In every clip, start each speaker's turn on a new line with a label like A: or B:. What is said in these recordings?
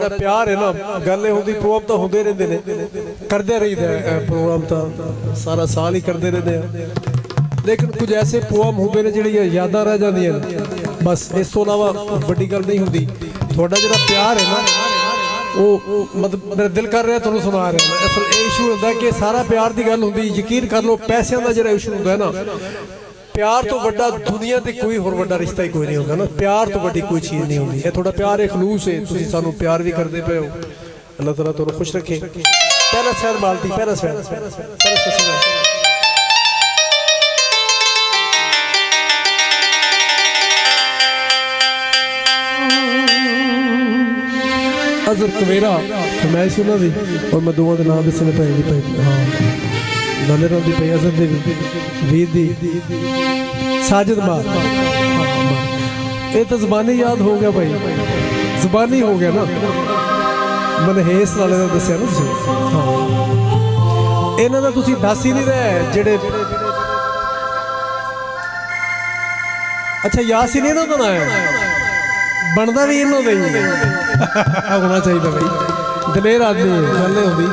A: प्यार है ना गल होंगी प्रोग्राम तो होंगे रहते ने करते रहीदा प्रोग्राम तो सारा साल ही करते रहते हैं लेकिन कुछ ऐसे प्रोग्राम होंगे ने जिहड़ियां यादां रह जांदियां बस इस तो इलावा वड्डी गल नहीं होंदी थोड़ा जिहड़ा प्यार है ना वो मतलब मेरा दिल कर रहा तुहानूं सुना रहा असल ये इशू होंदा कि सारा प्यार की गल होंदी यकीन कर लो पैसों का जिहड़ा इशू होंदा है ना प्यार तो वड्डा दुनिया ते कोई होर वड्डा रिश्ता ही कोई नहीं होगा ना प्यार तो वड्डी कोई चीज़ नहीं होती है थोड़ा प्यार एक खलूस है तुसीं सानू प्यार भी करते पे हो अल्लाह ताला तुहानूं खुश रखे पहला सैर मालती पहला सैर अजर कवेरा फरमाइश सी उन्हां दी और मैं दोवां दे नाम दसने पे हाँ नाले राम दी पई अजर दी वीर दी साजिद मार ये तो जबानी याद हो गया भाई जबानी हो गया ना मैंने हेस नाले का दसिया ना हाँ इन्हों का तुम दस ही नहीं रहे जेडे अच्छा यासीन इन्हों का ना है बनता भी इन्हों का ही होना चाहिए भाई दलेर आदमी गल होगी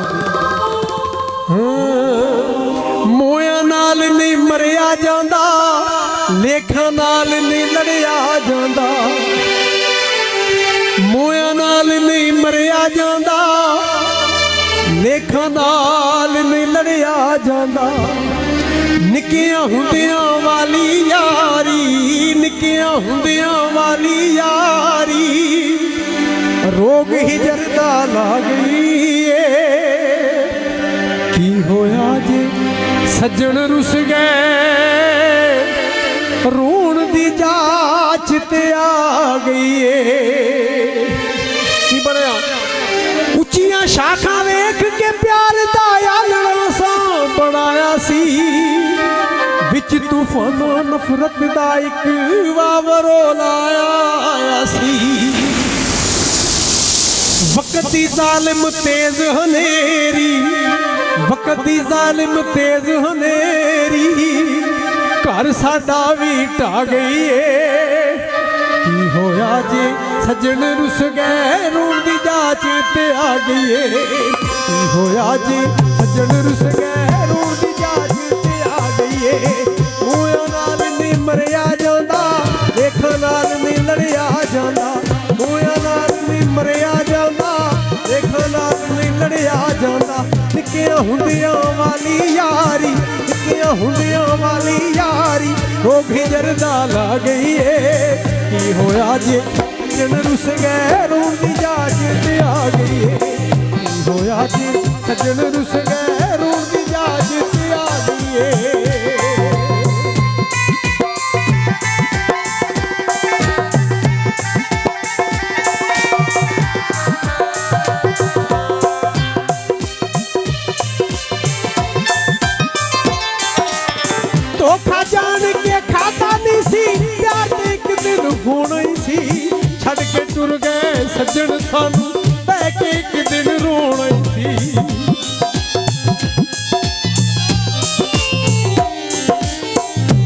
A: मोया नाल नहीं मरिया जांदा लेखा नाल नहीं लड़िया जांदा मोया नाल नहीं मरिया जांदा लेखा नाल नहीं लड़िया जांदा निक्कियां हुंदियां वाली यारी निक्कियां हुंदियां वाली यारी रोग हिजर दा ला गई की होया जे सज्जन रुस गए रोण दी जाच ते आ गई की बनया उच्चियां शाखां वेख के प्यार दा आलण सा बनाया सी विच तूफान नफरत दा इक वावरो लाया सी वक्त दी जालिम तेज हनेरी वक्त दी जालिम तेज हनेरी घर साडा भी ढा गई की होया जे सज्जन रुस गए रूण दी जाच ते आ गई की होया जे सज्जन रुस गए रूण दी जाच ते आ गई मोया नाल नहीं मरिया जांदा लेखा नाल नहीं लड़िया जांदा मोया नाल नहीं मरिया जांदा लेखा नाल नहीं लड़िया जांदा निक्कियां हुंदियां वाली यारी निक्कियां हुंदियां वाली यारी हो घिजर दा ला गई की होया जे सज्जन रुस गए रूण दी जाच ते आ गई की होया जे सज्जन रुस गए रूण दी जाच ते आ गई धोखा जान के खाता नहीं सी प्यार एक दिन होना ही सी छड़ के टुर गए सज्जन सानू बह के एक दिन रोना ही सी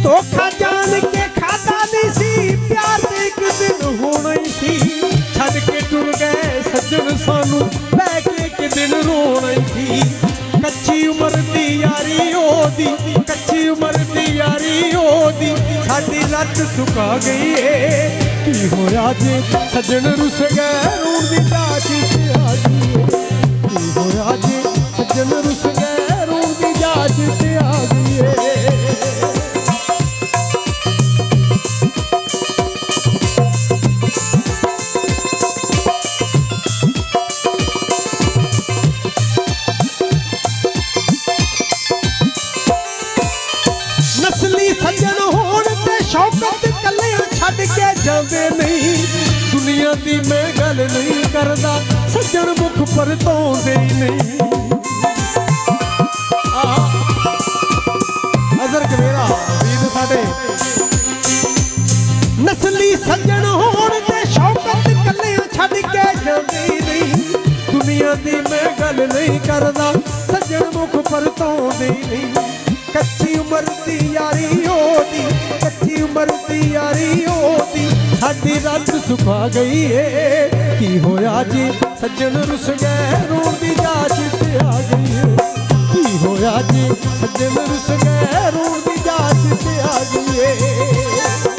A: धोखा जान के खाता नहीं सी प्यार एक दिन होना ही सी छड़ के टुर गए सज्जन सानू बह के एक दिन रोना ही सी कच्ची उम्र दी यारी ओदी कच्ची उम्र दी यारी ओदी साडी लत सुका गई की होया जे सज्जन रुस गए रूण दी जाच ते आ गई की होया जे सज्जन रुस गए रूण दी जाच ते आ गई सज्जन होण ते शौकत कल्लियां छड्ड के जांदे नहीं दुनिया दी मैं गल नहीं करदा सज्जन मुख परतोंदे नहीं अजर कवेरा वीर साडे नस्ली सज्जन होण ते शौकत कल्लियां छड्ड के जांदे नहीं दुनिया दी मैं गल नहीं करदा सज्जन मुख परतोंदे नहीं कच्ची उम्र दी यारी ओदी कच्ची उम्र दी यारी ओदी साडी रत सुखा गई है की होया जी सज्जन रुस गए रोण दी जाच ते आ गई है की होया जी सज्जन रुस गए रोण दी जाच ते आ गई है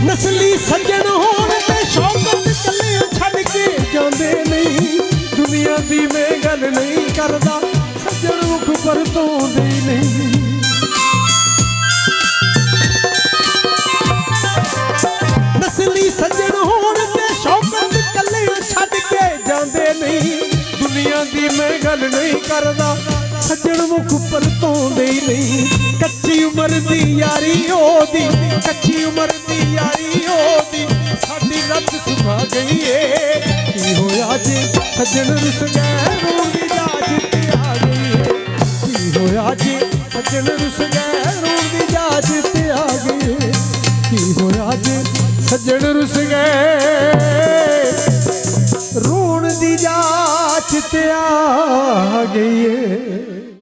A: नस्ली सज्जन होण ते शौकत कल्ले छड़ के जांदे नहीं दुनिया दी मैं गल नहीं करदा सज्जन मुख परतोंदे नहीं नस्ली सज्जन होण ते शौकत कल्ले छड़ के जांदे नहीं दुनिया दी मैं गल नहीं करदा सज्जन मुख परतोंदे नहीं कच्ची उम्र दी यारी ओदी कच्ची उम्र दी यारी ओदी साडी रत सुखा गई है की होया जी सज्जन रुस गए रोण दी जाच ते आ गई है की होया जी सज्जन रुस गए रोण दी जाच ते आ गई है की होया जी सज्जन रुस गए रोण दी जाच ते आ गई है।